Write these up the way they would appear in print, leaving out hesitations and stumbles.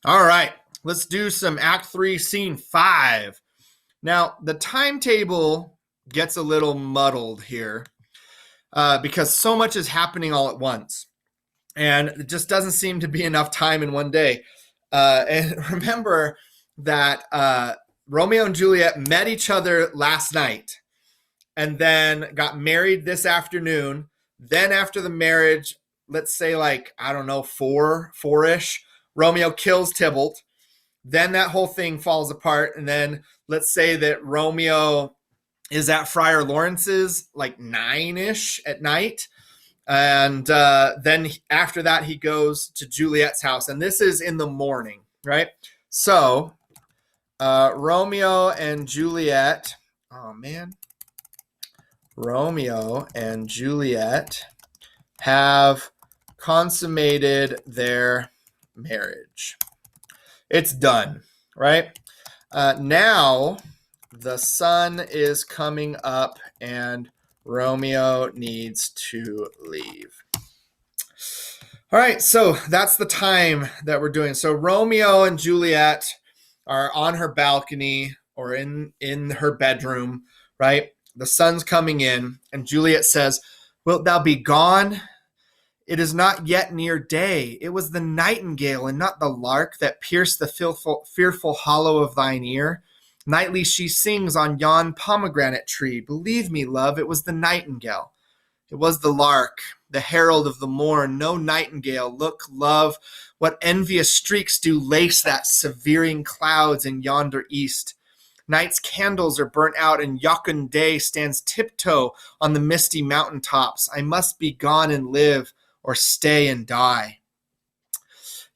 All right, let's do some Act 3, Scene 5. Now, the timetable gets a little muddled here because so much is happening all at once. And it just doesn't seem to be enough time in one day. And remember that Romeo and Juliet met each other last night and then got married this afternoon. Then after the marriage, let's say like, I don't know, four-ish, Romeo kills Tybalt. Then that whole thing falls apart. And then let's say that Romeo is at Friar Lawrence's like 9-ish at night. And then after that, he goes to Juliet's house. And this is in the morning, right? So Romeo and Juliet, oh man, Romeo and Juliet have consummated their marriage. It's done, right? Now the sun is coming up and Romeo needs to leave. All right, so that's the time that we're doing. So Romeo and Juliet are on her balcony or in her bedroom, right? The sun's coming in, and Juliet says, "Wilt thou be gone? It is not yet near day. It was the nightingale and not the lark that pierced the fearful hollow of thine ear. Nightly she sings on yon pomegranate tree. Believe me, love, it was the nightingale. It was the lark, the herald of the morn. No nightingale. Look, love, what envious streaks do lace that severing clouds in yonder east. Night's candles are burnt out, and jocund day stands tiptoe on the misty mountain tops. I must be gone and live, or stay and die.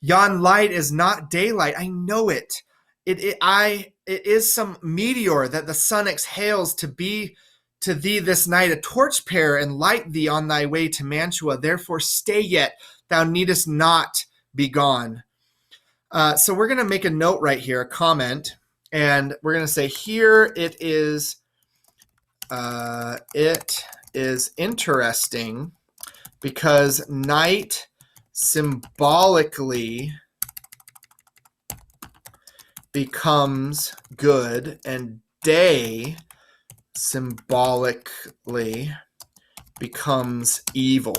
Yon light is not daylight. I know it. It is some meteor that the sun exhales to be to thee this night a torchbearer and light thee on thy way to Mantua. Therefore stay yet. Thou needest not be gone." So we're going to make a note right here, a comment, and we're going to say here it is interesting because night symbolically becomes good and day symbolically becomes evil.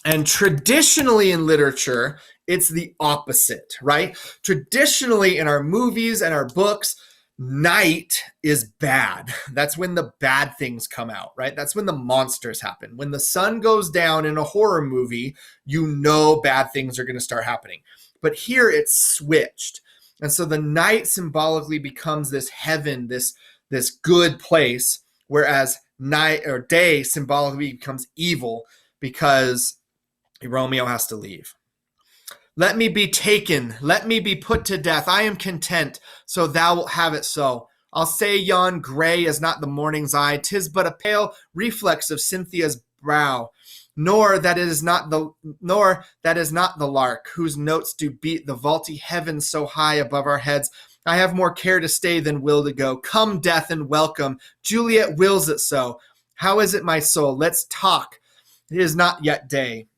And traditionally in literature, it's the opposite, right? Traditionally in our movies and our books, night is bad. That's when the bad things come out, right? That's when the monsters happen. When the sun goes down in a horror movie, you know bad things are going to start happening. But here it's switched. And so the night symbolically becomes this heaven, this good place, whereas night or day symbolically becomes evil because Romeo has to leave. Let me be taken. Let me be put to death. I am content, so thou wilt have it so. I'll say yon gray is not the morning's eye. 'Tis but a pale reflex of Cynthia's brow. Nor that is not the lark, whose notes do beat the vaulty heavens so high above our heads. I have more care to stay than will to go. Come, death, and welcome. Juliet wills it so. How is it, my soul? Let's talk. It is not yet day.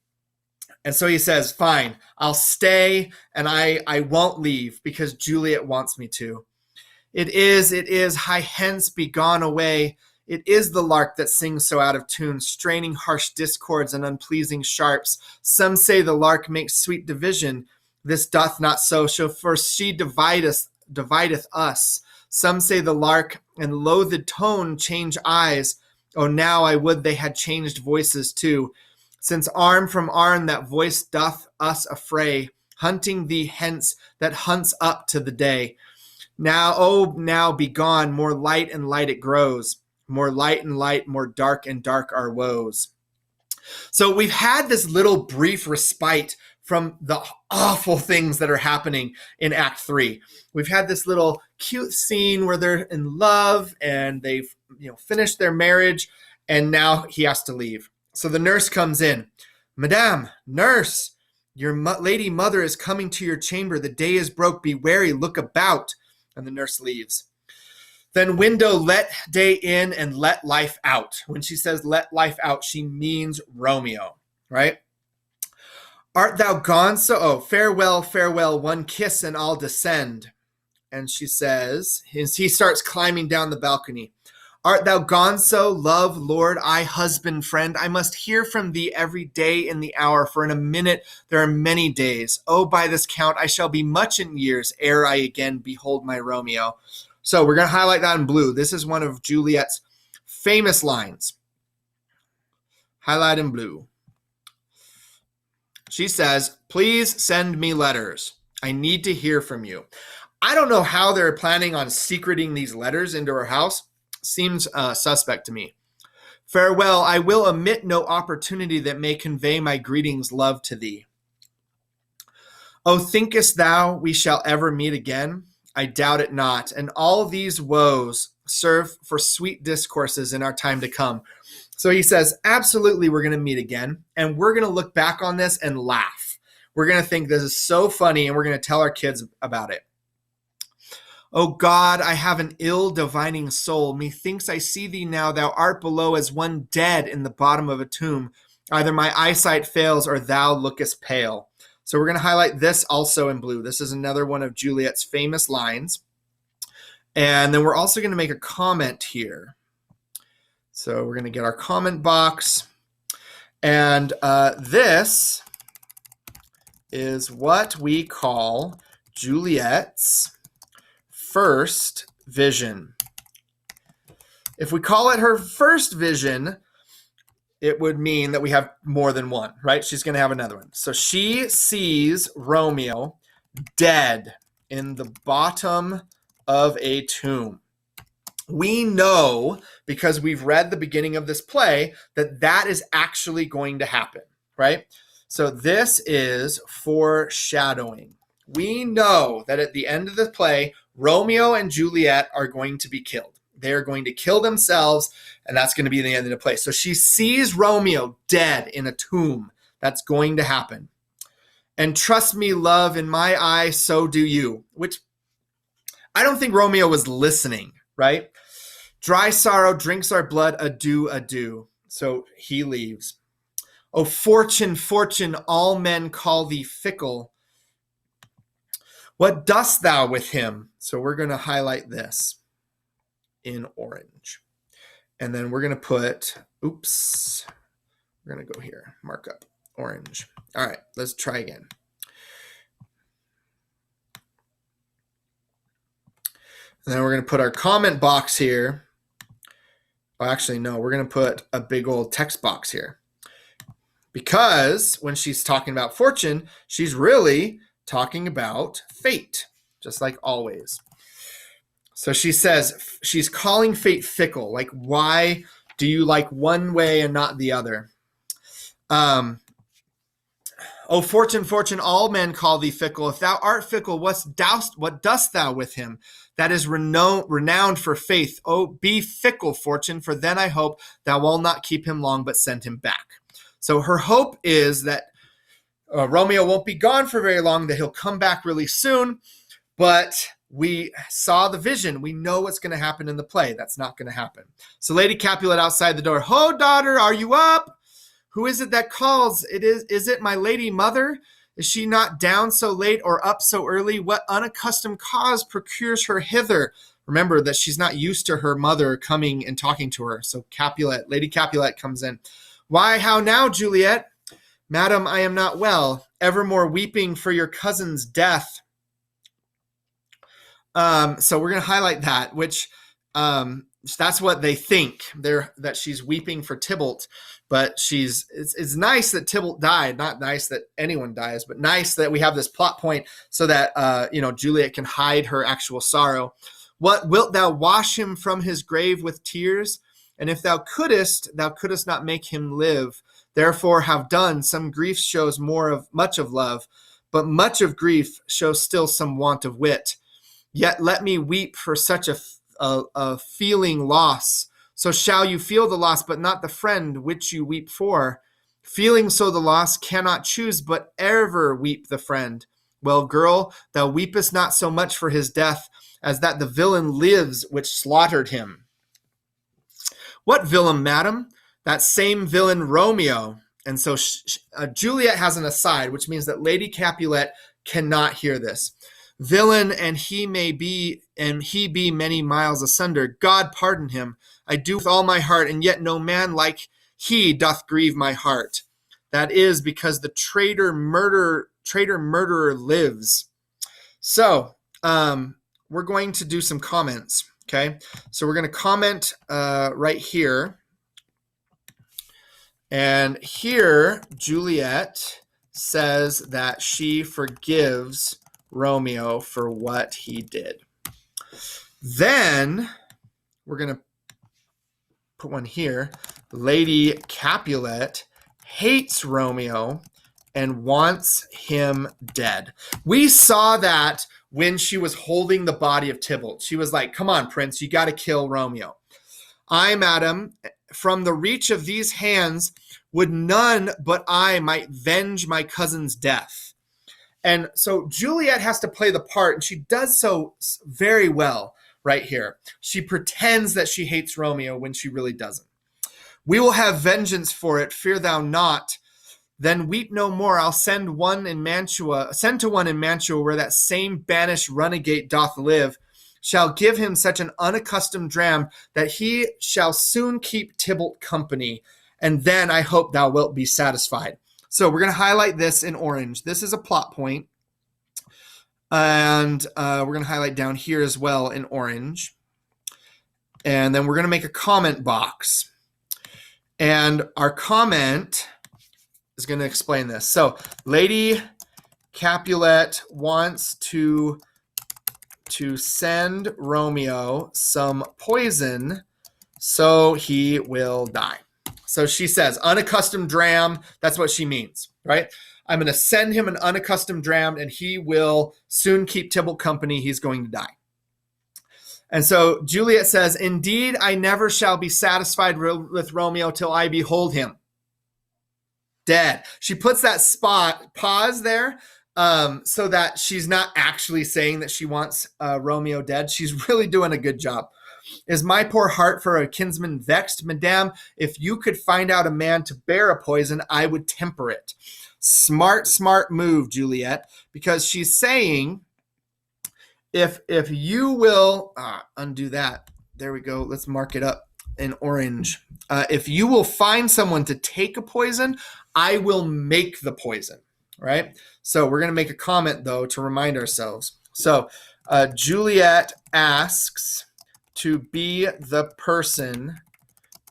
And so he says, fine, I'll stay and I won't leave because Juliet wants me to. It is, hie hence, be gone away. It is the lark that sings so out of tune, straining harsh discords and unpleasing sharps. Some say the lark makes sweet division. This doth not so, for she divideth us. Some say the lark and loathed tone change eyes. Oh, now I would they had changed voices too. Since arm from arm that voice doth us affray, hunting thee hence that hunts up to the day. Now, oh, now be gone, more light and light it grows. More light and light, more dark and dark our woes. So we've had this little brief respite from the awful things that are happening in Act 3. We've had this little cute scene where they're in love and they've finished their marriage, and now he has to leave. So the nurse comes in. Madame, nurse, your lady mother is coming to your chamber. The day is broke. Be wary. Look about. And the nurse leaves. Then window, let day in and let life out. When she says let life out, she means Romeo, right? Art thou gone so? Oh, farewell, farewell, one kiss and I'll descend. And she says, as he starts climbing down the balcony, art thou gone so, love, lord, I, husband, friend? I must hear from thee every day in the hour, for in a minute there are many days. Oh, by this count, I shall be much in years ere I again behold my Romeo. So we're going to highlight that in blue. This is one of Juliet's famous lines. Highlight in blue. She says, please send me letters. I need to hear from you. I don't know how they're planning on secreting these letters into her house. Seems suspect to me. Farewell, I will omit no opportunity that may convey my greetings, love, to thee. Oh, thinkest thou we shall ever meet again? I doubt it not, and all these woes serve for sweet discourses in our time to come. So he says, absolutely, we're going to meet again, and we're going to look back on this and laugh. We're going to think this is so funny, and we're going to tell our kids about it. O God, I have an ill divining soul. Methinks I see thee now. Thou art below as one dead in the bottom of a tomb. Either my eyesight fails or thou lookest pale. So we're going to highlight this also in blue. This is another one of Juliet's famous lines. And then we're also going to make a comment here. So we're going to get our comment box. And this is what we call Juliet's first vision. If we call it her first vision, it would mean that we have more than one, right? She's going to have another one. So she sees Romeo dead in the bottom of a tomb. We know, because we've read the beginning of this play, that that is actually going to happen, right? So this is foreshadowing. We know that at the end of the play, Romeo and Juliet are going to be killed. They're going to kill themselves, and that's going to be the end of the play. So she sees Romeo dead in a tomb. That's going to happen. And trust me, love, in my eye, so do you. Which I don't think Romeo was listening, right? Dry sorrow drinks our blood, adieu, adieu. So he leaves. Oh, fortune, fortune, all men call thee fickle. What dost thou with him? So we're going to highlight this in orange. And then we're going to put, oops, we're going to go here, markup, orange. All right, let's try again. And then we're going to put our comment box here. Oh, actually, no, we're going to put a big old text box here. Because when she's talking about fortune, she's really talking about fate, just like always. So she says she's calling fate fickle. Like, why do you like one way and not the other? Oh, fortune, fortune, all men call thee fickle. If thou art fickle, what dost thou with him? That is renowned for faith. Oh, be fickle, fortune, for then I hope thou wilt not keep him long, but send him back. So her hope is that Romeo won't be gone for very long, that he'll come back really soon. But we saw the vision. We know what's going to happen in the play. That's not going to happen. So Lady Capulet outside the door. Ho, daughter, are you up? Who is it that calls? Is it my lady mother? Is she not down so late or up so early? What unaccustomed cause procures her hither? Remember that she's not used to her mother coming and talking to her. So Lady Capulet comes in. Why, how now, Juliet? Madam, I am not well, evermore weeping for your cousin's death. So we're going to highlight that, which that's what they think, that she's weeping for Tybalt. But it's nice that Tybalt died. Not nice that anyone dies, but nice that we have this plot point so that Juliet can hide her actual sorrow. What, wilt thou wash him from his grave with tears? And if thou couldst not make him live. Therefore have done. Some grief shows much of love, but much of grief shows still some want of wit. Yet let me weep for such a feeling loss. So shall you feel the loss, but not the friend which you weep for. Feeling so the loss cannot choose, but ever weep the friend. Well, girl, thou weepest not so much for his death, as that the villain lives which slaughtered him. What villain, madam? That same villain Romeo. And so Juliet has an aside, which means that Lady Capulet cannot hear this. Villain, and he be many miles asunder. God pardon him. I do with all my heart, and yet no man like he doth grieve my heart. That is because the traitor murderer lives. So we're going to do some comments. Okay, so we're going to comment right here. And here, Juliet says that she forgives Romeo for what he did. Then we're going to put one here. Lady Capulet hates Romeo and wants him dead. We saw that when she was holding the body of Tybalt. She was like, come on, Prince, you got to kill Romeo. I, madam, from the reach of these hands, would none but I might venge my cousin's death. And so Juliet has to play the part, and she does so very well right here. She pretends that she hates Romeo when she really doesn't. We will have vengeance for it, fear thou not. Then weep no more. I'll send to one in Mantua where that same banished runagate doth live, shall give him such an unaccustomed dram that he shall soon keep Tybalt company, and then I hope thou wilt be satisfied. So we're going to highlight this in orange. This is a plot point, and we're going to highlight down here as well in orange, and then we're going to make a comment box, and our comment is going to explain this. So Lady Capulet wants to send Romeo some poison so he will die. So she says, unaccustomed dram, that's what she means, right? I'm going to send him an unaccustomed dram and he will soon keep Tybalt company. He's going to die. And so Juliet says, indeed, I never shall be satisfied with Romeo till I behold him dead. She puts that pause there so that she's not actually saying that she wants Romeo dead. She's really doing a good job. Is my poor heart for a kinsman vexed? Madame, if you could find out a man to bear a poison, I would temper it. Smart move, Juliet, because she's saying, if you will undo that. There we go. Let's mark it up in orange. If you will find someone to take a poison, I will make the poison, right? So we're going to make a comment, though, to remind ourselves. So Juliet asks to be the person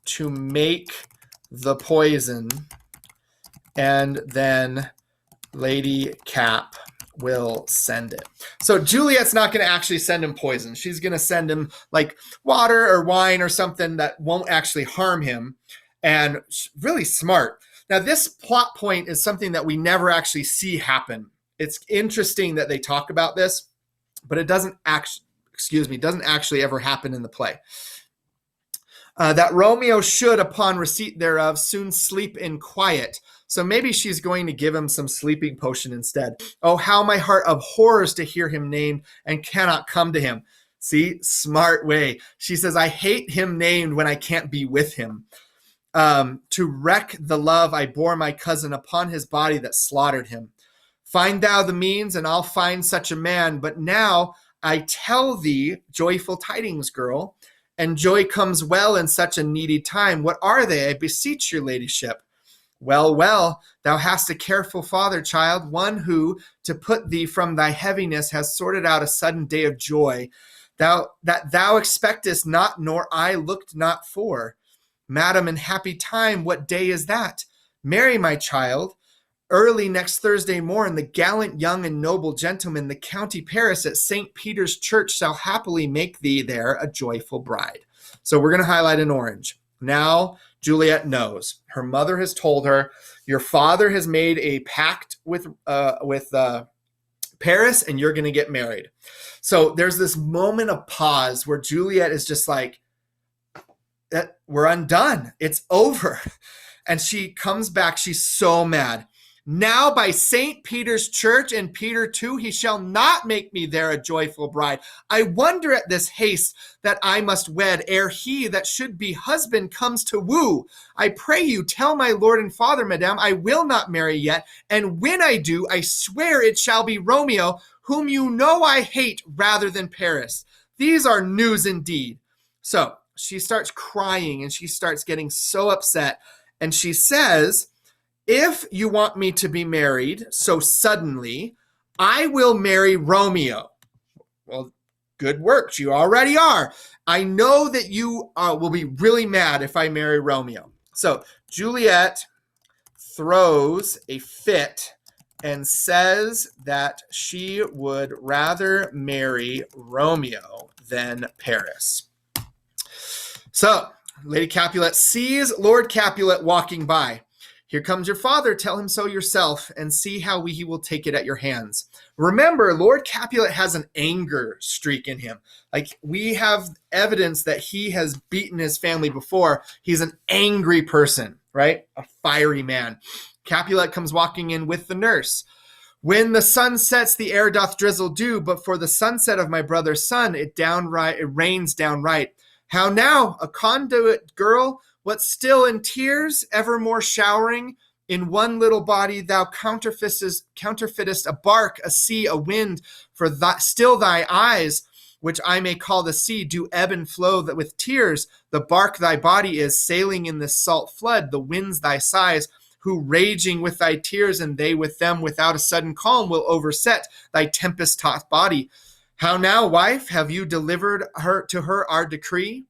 to make the poison, and then Lady Cap will send it. So Juliet's not going to actually send him poison. She's going to send him like water or wine or something that won't actually harm him. And really smart. Now, this plot point is something that we never actually see happen. It's interesting that they talk about this, but it doesn't actually ever happen in the play. That Romeo should, upon receipt thereof, soon sleep in quiet. So maybe she's going to give him some sleeping potion instead. Oh, how my heart abhors to hear him named and cannot come to him. See, smart way. She says, I hate him named when I can't be with him. To wreak the love I bore my cousin upon his body that slaughtered him. Find thou the means, and I'll find such a man. But now I tell thee, joyful tidings, girl, and joy comes well in such a needy time. What are they? I beseech your ladyship. Well, thou hast a careful father, child, one who, to put thee from thy heaviness, has sorted out a sudden day of joy, that thou expectest not, nor I looked not for. Madam, in happy time, what day is that? Marry, my child, early next Thursday morn, the gallant young and noble gentleman, the county Paris at St. Peter's Church, shall happily make thee there a joyful bride. So we're going to highlight in orange. Now, Juliet knows. Her mother has told her, your father has made a pact with Paris, and you're going to get married. So there's this moment of pause where Juliet is just like, we're undone. It's over. And she comes back. She's so mad. Now by St. Peter's church and Peter too, he shall not make me there a joyful bride. I wonder at this haste that I must wed ere he that should be husband comes to woo. I pray you tell my lord and father, madame, I will not marry yet. And when I do, I swear it shall be Romeo, whom you know I hate rather than Paris. These are news indeed. So she starts crying and she starts getting so upset. And she says, if you want me to be married so suddenly, I will marry Romeo. Well, good work. You already are. I know that you will be really mad if I marry Romeo. So Juliet throws a fit and says that she would rather marry Romeo than Paris. So Lady Capulet sees Lord Capulet walking by. Here comes your father, tell him so yourself, and see how he will take it at your hands. Remember, Lord Capulet has an anger streak in him. Like, we have evidence that he has beaten his family before. He's an angry person, right? A fiery man. Capulet comes walking in with the nurse. When the sun sets, the air doth drizzle dew, but for the sunset of my brother's son, it rains downright. How now, a conduit girl, what still in tears, evermore showering? In one little body thou counterfeitest a bark, a sea, a wind, for still thy eyes, which I may call the sea, do ebb and flow that with tears. The bark thy body is, sailing in this salt flood, the winds thy sighs, who raging with thy tears, and they with them without a sudden calm will overset thy tempest-tossed body. How now, wife, have you delivered to her our decree?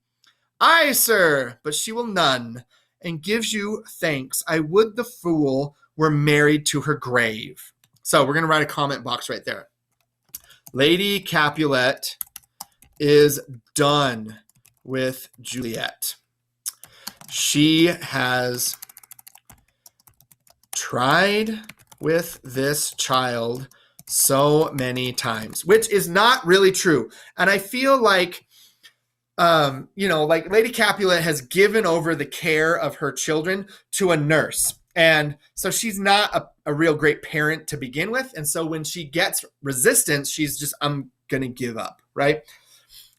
Aye, sir, but she will none, and gives you thanks. I would the fool were married to her grave. So we're going to write a comment box right there. Lady Capulet is done with Juliet. She has tried with this child so many times, which is not really true. And I feel like like Lady Capulet has given over the care of her children to a nurse. And so she's not a real great parent to begin with. And so when she gets resistance, she's just, I'm going to give up, right?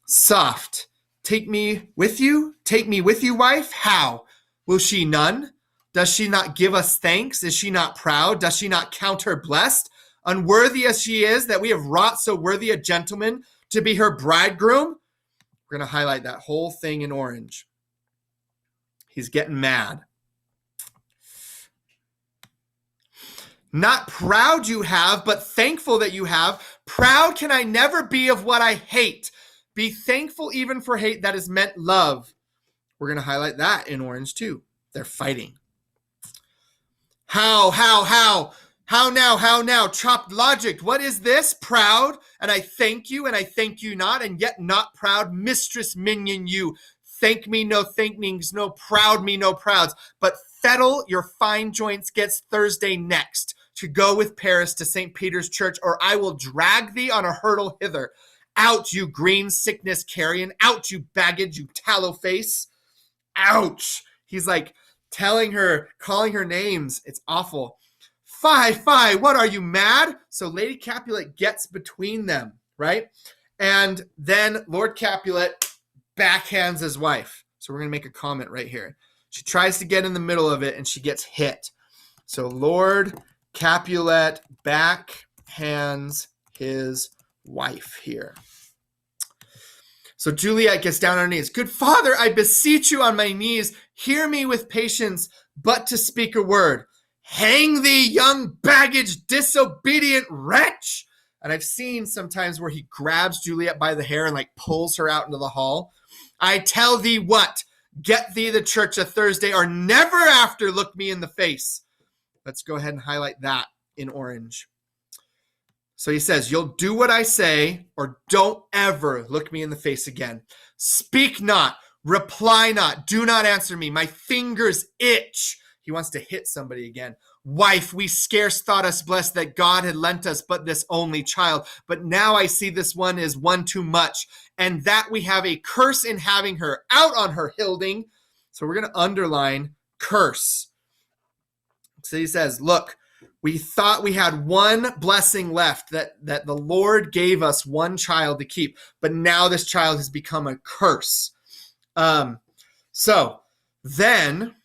Soft. Take me with you, wife. How? Will she none? Does she not give us thanks? Is she not proud? Does she not count her blessed? Unworthy as she is, that we have wrought so worthy a gentleman to be her bridegroom? We're going to highlight that whole thing in orange. He's getting mad. Not proud you have, but thankful that you have. Proud can I never be of what I hate. Be thankful even for hate that is meant love. We're going to highlight that in orange too. They're fighting. How now? Chopped logic. What is this? Proud, and I thank you not, and yet not proud. Mistress minion you. Thank me, no thankings, no proud me, no prouds. But fettle your fine joints gets Thursday next to go with Paris to St. Peter's church, or I will drag thee on a hurdle hither. Out, you green sickness carrion. Out, you baggage, you tallow face. Ouch. He's like telling her, calling her names. It's awful. Fie, what are you, mad? So Lady Capulet gets between them, right? And then Lord Capulet backhands his wife. So we're going to make a comment right here. She tries to get in the middle of it and she gets hit. So Lord Capulet backhands his wife here. So Juliet gets down on her knees. Good father, I beseech you on my knees, hear me with patience, but to speak a word. Hang thee, young baggage, disobedient wretch. And I've seen sometimes where he grabs Juliet by the hair and like pulls her out into the hall. I tell thee what, get thee the church a Thursday or never after look me in the face. Let's go ahead and highlight that in orange. So he says, you'll do what I say or don't ever look me in the face again. Speak not, reply not, do not answer me. My fingers itch. He wants to hit somebody again. Wife, we scarce thought us blessed that God had lent us but this only child. But now I see this one is one too much, and that we have a curse in having her. Out on her, Hilding. So we're going to underline curse. So he says, look, We thought we had one blessing left, that the Lord gave us one child to keep, but now this child has become a curse. So then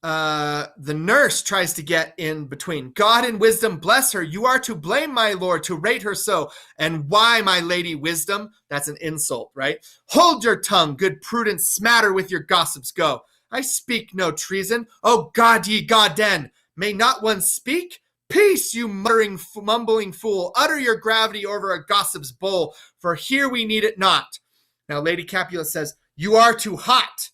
the nurse tries to get in between. God in wisdom bless her. You are to blame, my lord, to rate her so. And why, my lady wisdom? That's an insult, right? Hold your tongue, good prudence, smatter with your gossips, go. I speak no treason. Oh God, ye Godden, may not one speak? Peace, you mumbling fool. Utter your gravity over a gossip's bowl, for here we need it not. Now, Lady Capulet says, you are too hot,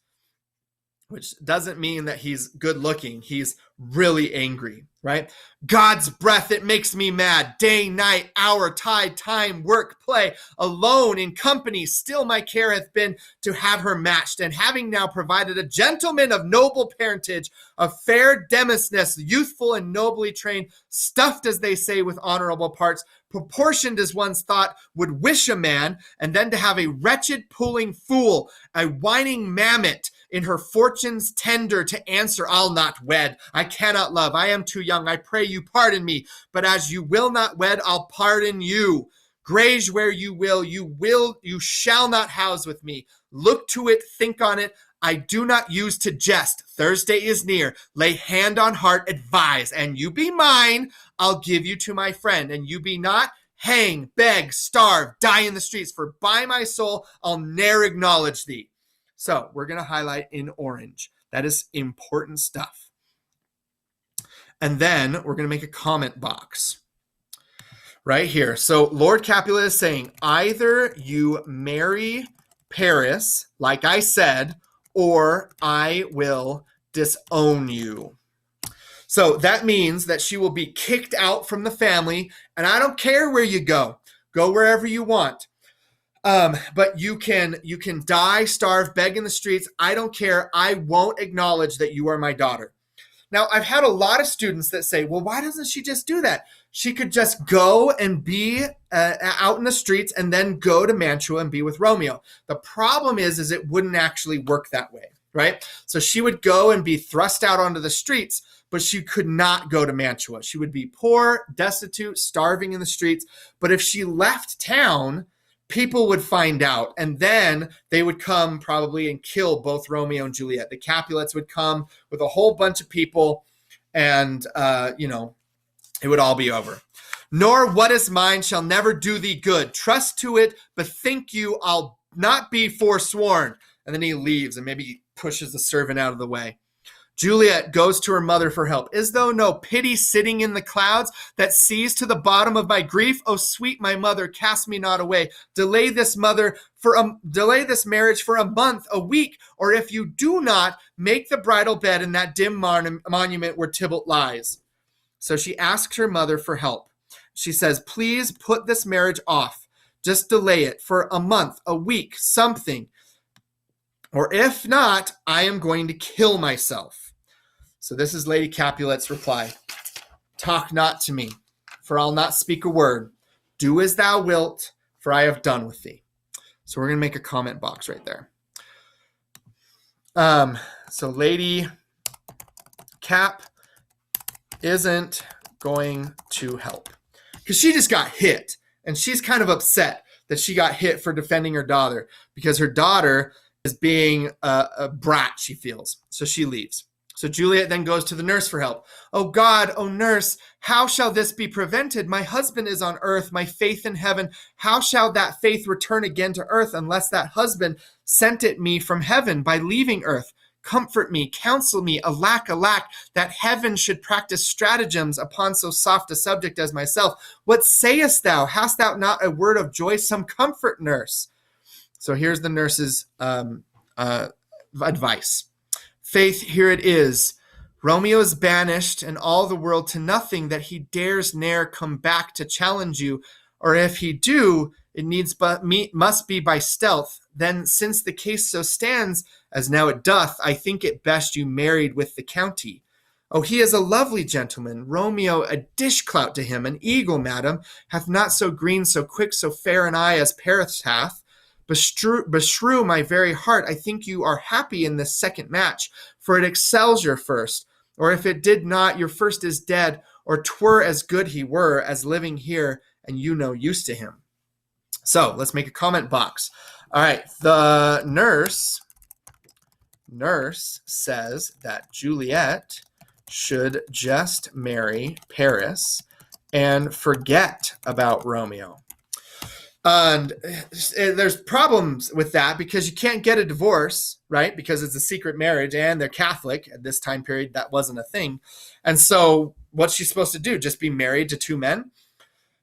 which doesn't mean that he's good looking. He's really angry, right? God's breath, it makes me mad. Day, night, hour, tide, time, work, play, alone, in company, still my care hath been to have her matched. And having now provided a gentleman of noble parentage, of fair demesness, youthful and nobly trained, stuffed, as they say, with honorable parts, proportioned as one's thought would wish a man, and then to have a wretched pulling fool, a whining mammet, in her fortune's tender to answer, I'll not wed, I cannot love, I am too young, I pray you pardon me, but as you will not wed, I'll pardon you. Graze where you will, you shall not house with me. Look to it, think on it, I do not use to jest. Thursday is near, lay hand on heart, advise, and you be mine, I'll give you to my friend, and you be not, hang, beg, starve, die in the streets, for by my soul, I'll ne'er acknowledge thee. So we're going to highlight in orange. That is important stuff. And then we're going to make a comment box right here. So Lord Capulet is saying, either you marry Paris, like I said, or I will disown you. So that means that she will be kicked out from the family, and I don't care where you go. Go wherever you want. But you can die, starve, beg in the streets. I don't care. I won't acknowledge that you are my daughter. Now, I've had a lot of students that say, well, why doesn't she just do that? She could just go and be out in the streets and then go to Mantua and be with Romeo. The problem is it wouldn't actually work that way, right? So she would go and be thrust out onto the streets, but she could not go to Mantua. She would be poor, destitute, starving in the streets. But if she left town, people would find out, and then they would come probably and kill both Romeo and Juliet. The Capulets would come with a whole bunch of people, and, it would all be over. Nor what is mine shall never do thee good. Trust to it, but think you I'll not be forsworn. And then he leaves and maybe pushes the servant out of the way. Juliet goes to her mother for help. Is there no pity sitting in the clouds that sees to the bottom of my grief? Oh, sweet my mother, cast me not away. Delay this marriage for a month, a week, or if you do not, make the bridal bed in that dim monument where Tybalt lies. So she asks her mother for help. She says, please put this marriage off. Just delay it for a month, a week, something. Or if not, I am going to kill myself. So this is Lady Capulet's reply. Talk not to me, for I'll not speak a word. Do as thou wilt, for I have done with thee. So we're going to make a comment box right there. So Lady Cap isn't going to help because she just got hit, and she's kind of upset that she got hit for defending her daughter because her daughter is being a brat, she feels. So she leaves. So Juliet then goes to the nurse for help. Oh God, oh nurse, how shall this be prevented? My husband is on earth, my faith in heaven. How shall that faith return again to earth unless that husband sent it me from heaven by leaving earth? Comfort me, counsel me, alack, alack, that heaven should practice stratagems upon so soft a subject as myself. What sayest thou? Hast thou not a word of joy? Some comfort, nurse. So here's the nurse's advice. Faith, here it is. Romeo is banished and all the world to nothing, that he dares ne'er come back to challenge you. Or if he do, it must be by stealth. Then since the case so stands, as now it doth, I think it best you married with the county. Oh, he is a lovely gentleman. Romeo a dishclout to him, an eagle, madam, hath not so green, so quick, so fair an eye as Paris hath. Beshrew my very heart, I think you are happy in this second match, for it excels your first. Or if it did not, your first is dead, or 'twere as good he were as living here and you no use to him. So let's make a comment box. All right, the nurse says that Juliet should just marry Paris and forget about Romeo. And there's problems with that because you can't get a divorce, right? Because it's a secret marriage and they're Catholic. At this time period, that wasn't a thing. And so what's she supposed to do? Just be married to two men?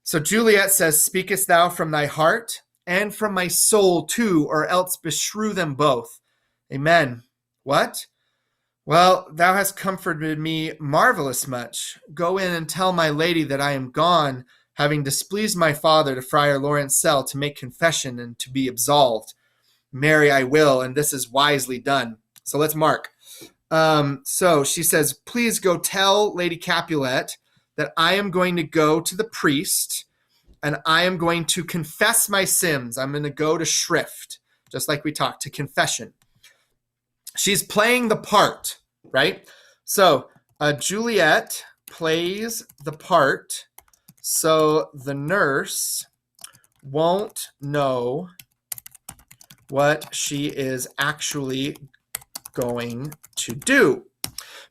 So Juliet says, speakest thou from thy heart and from my soul too, or else beshrew them both. Amen. What? Well, thou hast comforted me marvelous much. Go in and tell my lady that I am gone, having displeased my father to Friar Lawrence's cell to make confession and to be absolved. Marry I will, and this is wisely done. So let's mark. So she says, please go tell Lady Capulet that I am going to go to the priest and I am going to confess my sins. I'm going to go to shrift, just like we talked, to confession. She's playing the part, right? So Juliet plays the part so the nurse won't know what she is actually going to do.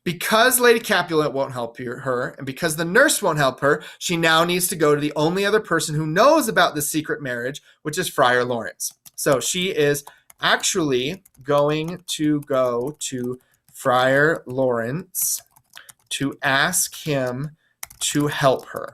Because Lady Capulet won't help her, and because the nurse won't help her, she now needs to go to the only other person who knows about the secret marriage, which is Friar Lawrence. So she is actually going to go to Friar Lawrence to ask him to help her.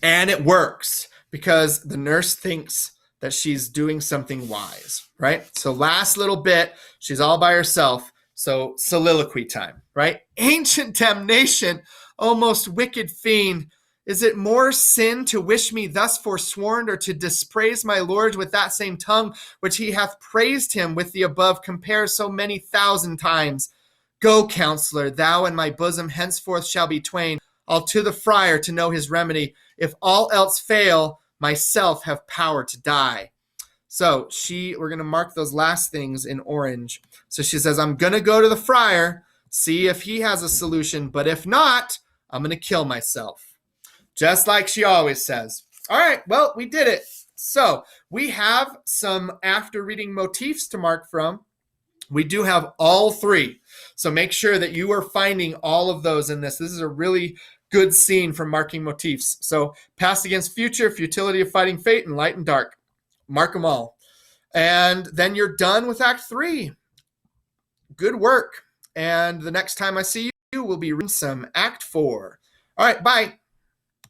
And it works because the nurse thinks that she's doing something wise, right? So last little bit, she's all by herself. So soliloquy time, right? Ancient damnation, O most wicked fiend, is it more sin to wish me thus forsworn, or to dispraise my Lord with that same tongue which he hath praised him with the above compare so many thousand times? Go, counselor, thou and my bosom henceforth shall be twain. I'll to the friar to know his remedy. If all else fail, myself have power to die. So we're going to mark those last things in orange. So she says, I'm going to go to the friar, see if he has a solution, but if not, I'm going to kill myself. Just like she always says. All right, well, we did it. So we have some after reading motifs to mark from. We do have all three. So make sure that you are finding all of those in this. This is a really good scene for marking motifs. So past against future, futility of fighting fate, and light and dark. Mark them all. And then you're done with Act 3. Good work. And the next time I see you, we'll be reading some Act 4. All right, bye.